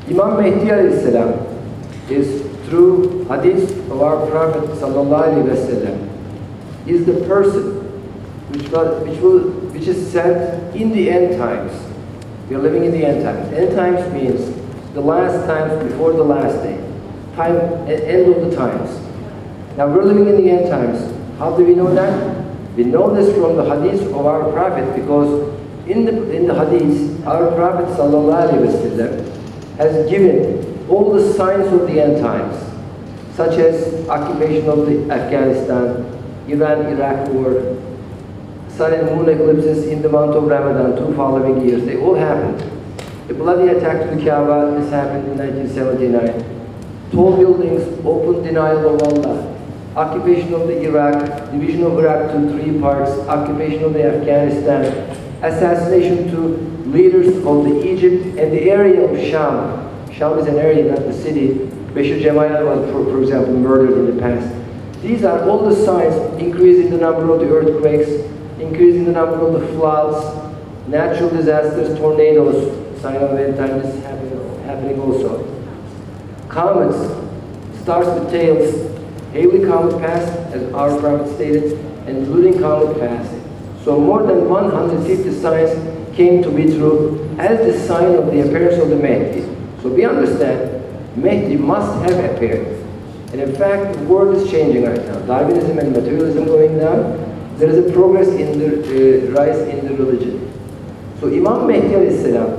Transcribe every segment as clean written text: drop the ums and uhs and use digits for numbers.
Imam Mehdi alayhi salam is through hadith of our Prophet sallallahu alaihi wasallam is the person which is sent in the end times. We are living in the end times. End times means the last times before the last day. Time, end of the times. Now we're living in the end times. How do we know that? We know this from the hadith of our Prophet, because in the hadith, our Prophet sallallahu alaihi wasallam has given all the signs of the end times, such as occupation of the Afghanistan, Iran-Iraq war, sun and moon eclipses in the month of Ramadan, 2 following years. They all happened. The bloody attack to the Kaaba, this happened in 1979. Tall buildings, open denial of Allah, occupation of the Iraq, division of Iraq to 3 parts, occupation of the Afghanistan, assassination to leaders of the Egypt and the area of Sham. Sham is an area, not the city. Bashir Gemayel was, for example, murdered in the past. These are all the signs: increase in the number of the earthquakes, increase in the number of the floods, natural disasters, tornadoes, sign of the end time is happening also. Comets, stars with tails, Halley comet passed, as our Prophet stated, and Luding comet passed. So more than 150 signs came to be true as the sign of the appearance of the Mahdi. So we understand Mahdi must have appeared. And in fact, the world is changing right now. Darwinism and materialism going down. There is a progress in the rise in the religion. So Imam Mahdi alayhi salam,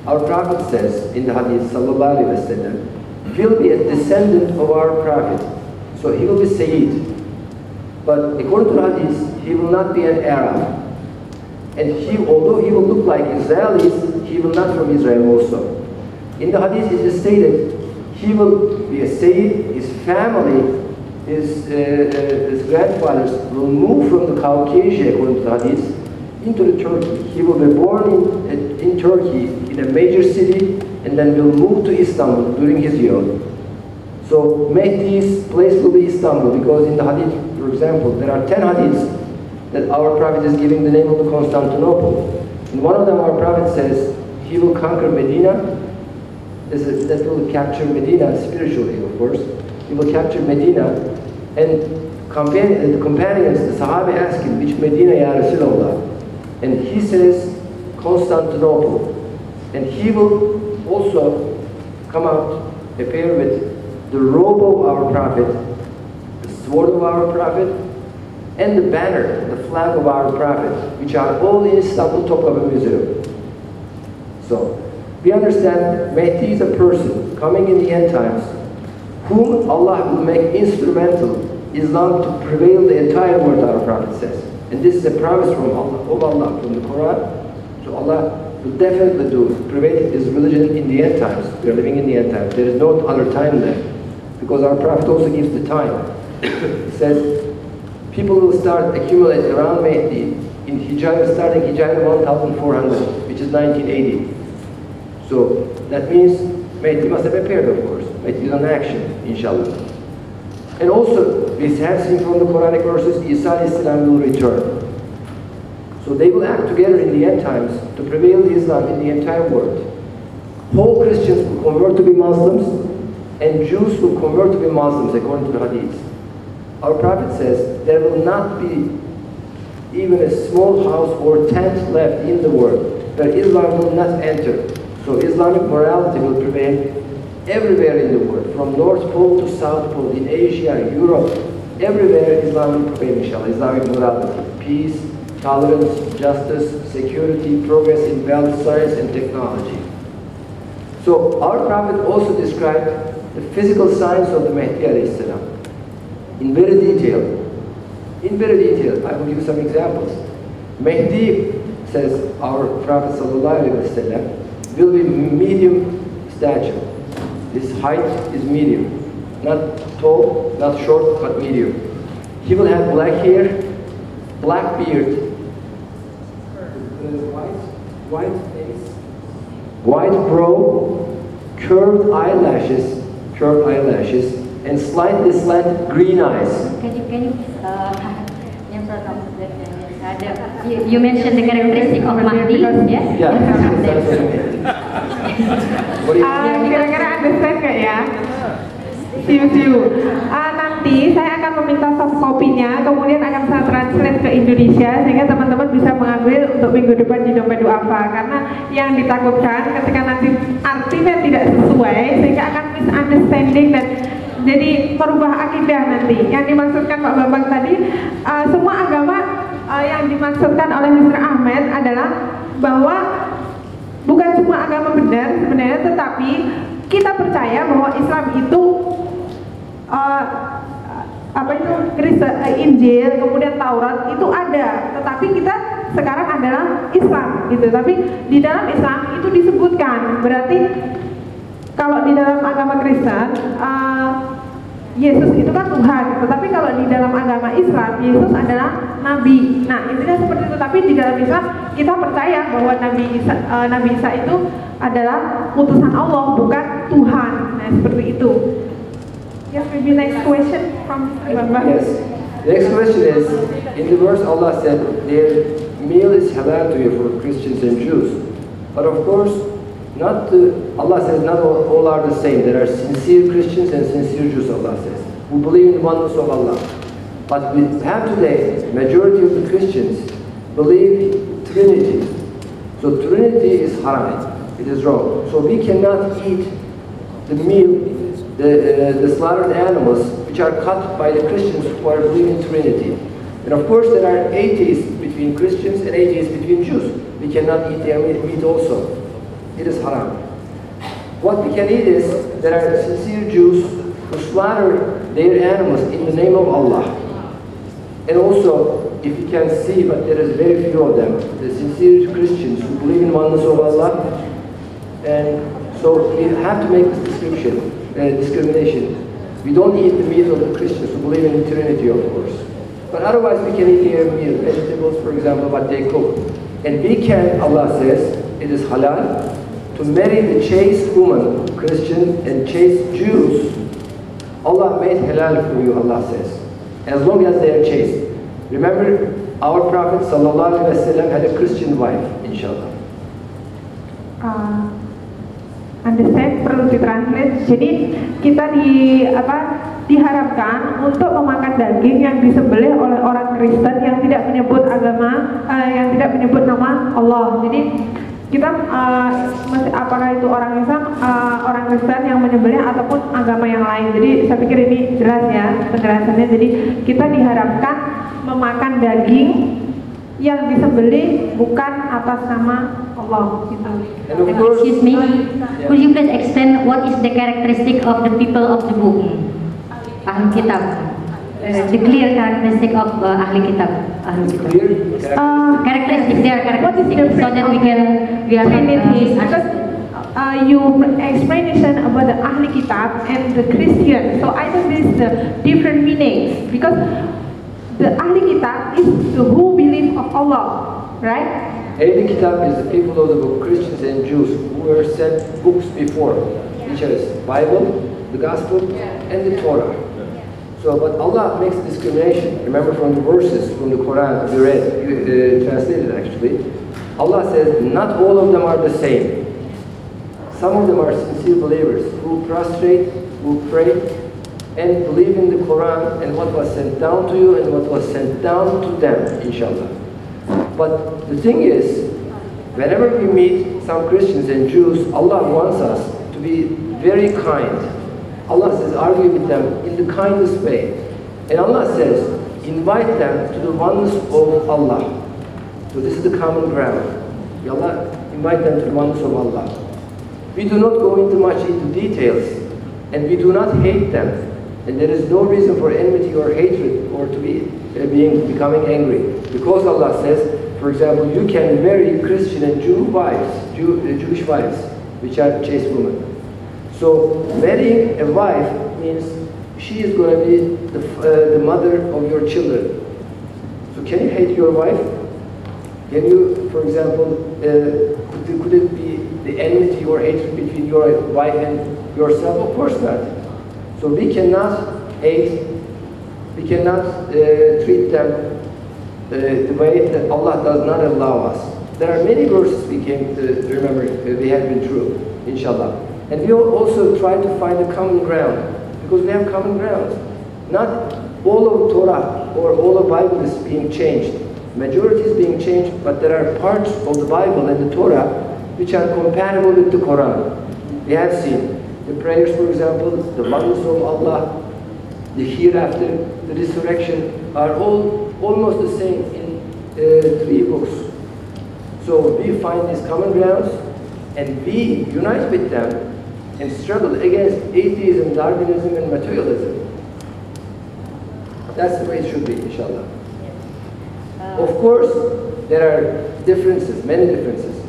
our Prophet says in the hadith sallallahu alayhi wa sallam, will be a descendant of our Prophet. So he will be Sayyid. But according to the hadith, he will not be an Arab. And although he will look like Israelis, he will not from Israel also. In the hadith it is stated, he will be a Sayyid, his family, his grandfathers will move from the Caucasia, according to the hadith, into the Turkey. He will be born in Turkey, in a major city, and then will move to Istanbul during his youth. So Mahdi's place will be Istanbul, because in the hadith, for example, there are 10 hadiths that our Prophet is giving the name of the Constantinople. In one of them, our Prophet says he will conquer Medina. That will capture Medina spiritually, of course. He will capture Medina, and the companions, the Sahaba ask him, which Medina, Ya Rasulullah? And he says, Constantinople. And he will also come out, appear with the robe of our Prophet, the sword of our Prophet, and the banner, the flag of our Prophet, which are all in Istanbul Topkapı Museum. So, we understand Mahdi is a person coming in the end times, whom Allah will make instrumental Islam to prevail the entire world, our Prophet says. And this is a promise from Allah, from the Quran. So Allah will definitely prevail His religion in the end times. We are living in the end times. There is no other time left, because our Prophet also gives the time. He says, people will start accumulating around Mahdi in Hijrah, starting Hijrah 1400, which is 1980. So that means Mahdi must have appeared, of course. Mahdi is on action, inshallah. And also, we have seen from the Quranic verses, Isa alayhi salam will return. So they will act together in the end times to prevail Islam in the entire world. Whole Christians will convert to be Muslims, and Jews will convert to be Muslims, according to the Hadith. Our Prophet says there will not be even a small house or tent left in the world where Islam will not enter. So Islamic morality will prevail everywhere in the world, from North Pole to South Pole, in Asia, Europe, everywhere Islam will prevail, inshallah. Islamic morality, peace, tolerance, justice, security, progress in wealth, science, and technology. So our Prophet also described the physical signs of the Mahdi alayhi salam in very detail. In very detail, I will give you some examples. Mahdi, says our Prophet sallallahu alaihi wasallam, will be medium stature. His height is medium. Not tall, not short, but medium. He will have black hair, black beard, white face, white brow, curved eyelashes, and slightly slanted green eyes. Can you you mentioned the characteristic of Mahdi, yes? Yeah, that's what I mean. What do you Kira-kira understand nggak ya? Siu-siu. Nanti saya akan meminta soft copy-nya, kemudian akan saya translate ke Indonesia sehingga teman-teman bisa mengambil untuk minggu depan di dompet duafa. Karena yang ditakutkan ketika nanti artinya tidak sesuai sehingga akan misunderstanding dan jadi merubah akidah nanti. Yang dimaksudkan Pak Bambang tadi, semua agama yang dimaksudkan oleh Mr. Ahmed adalah bahwa bukan semua agama benar sebenarnya, tetapi kita percaya bahwa Islam itu Injil, kemudian Taurat itu ada, tetapi kita sekarang adalah Islam gitu. Tapi di dalam Islam itu disebutkan, berarti kalau di dalam agama Kristen Yesus itu kan Tuhan, tetapi kalau di dalam agama Islam Yesus adalah Nabi. Nah intinya seperti itu. Tapi di dalam Islam kita percaya bahwa Nabi Isa itu adalah utusan Allah, bukan Tuhan. Nah seperti itu. Yes, maybe next question from Bambang. Yes. The next question is, in the verse Allah said, their meal is halal to you for Christians and Jews. But of course, Allah says not all are the same. There are sincere Christians and sincere Jews, Allah says, who believe in the oneness of Allah. But we have today, majority of the Christians believe Trinity. So Trinity is haram, it is wrong. So we cannot eat the meal, the slaughtered animals, which are cut by the Christians who are believing Trinity. And of course there are atheists between Christians and atheists between Jews. We cannot eat their meat also. It is haram. What we can eat is, there are sincere Jews who slaughter their animals in the name of Allah. And also, if you can see, but there is very few of them, the sincere Christians who believe in oneness of Allah. And so we have to make this discrimination. We don't eat the meat of the Christians who believe in the Trinity, of course. But otherwise we can eat their meal, vegetables, for example, what they cook. And we can, Allah says, it is halal to marry the chaste woman, Christian, and chaste Jews. Allah made halal for you, Allah says, as long as they are chaste. Remember, our Prophet ﷺ had a Christian wife, inshallah. Understand, perlu ditranslate. Jadi kita diharapkan untuk memakan daging yang disembelih oleh orang Kristen yang tidak menyebut agama, yang tidak menyebut nama Allah. Jadi kita apakah itu orang Islam, orang Kristen yang menyembelih ataupun agama yang lain. Jadi saya pikir ini jelas ya penjelasannya. Jadi kita diharapkan memakan daging yang disembelih bukan atas nama Allah. Gitu. Excuse me, could you please explain what is the characteristic of the people of the book? Ahli Kitab. The clear characteristic of Ahli Kitab. Characteristic, their characteristic, so that we are not you explanation about the Ahli Kitab and the Christian. So I think this is the different meanings, because the Ahli Kitab is the who believe of Allah, right? Ahli Kitab is the people of the book, Christians and Jews, who were sent books before, which is Bible, the Gospel, and the Torah. So, but Allah makes discrimination. Remember from the verses from the Quran you read, you translated actually. Allah says not all of them are the same. Some of them are sincere believers who prostrate, who pray, and believe in the Quran and what was sent down to you and what was sent down to them, inshallah. But the thing is, whenever we meet some Christians and Jews, Allah wants us to be very kind. Allah says, argue with them in the kindest way. And Allah says, invite them to the oneness of Allah. So this is the common ground. Allah invite them to the oneness of Allah. We do not go into much into details, and we do not hate them. And there is no reason for enmity or hatred or to be becoming angry. Because Allah says, for example, you can marry Christian and Jewish wives, which are chaste women. So marrying a wife means she is going to be the mother of your children. So can you hate your wife? Can you, for example, could it be the enmity or hatred between your wife and yourself? Of course not. So we cannot hate, we cannot treat them the way that Allah does not allow us. There are many verses we came to remember we have been true. inshallah. And we will also try to find a common ground, because we have common grounds. Not all of Torah or all of Bible is being changed. Majority is being changed, but there are parts of the Bible and the Torah which are compatible with the Quran. We have seen the prayers, for example, the oneness of Allah, the hereafter, the resurrection, are all almost the same in 3 books. So we find these common grounds and we unite with them and struggle against atheism, Darwinism, and materialism. That's the way it should be, inshallah. Of course, there are differences, many differences.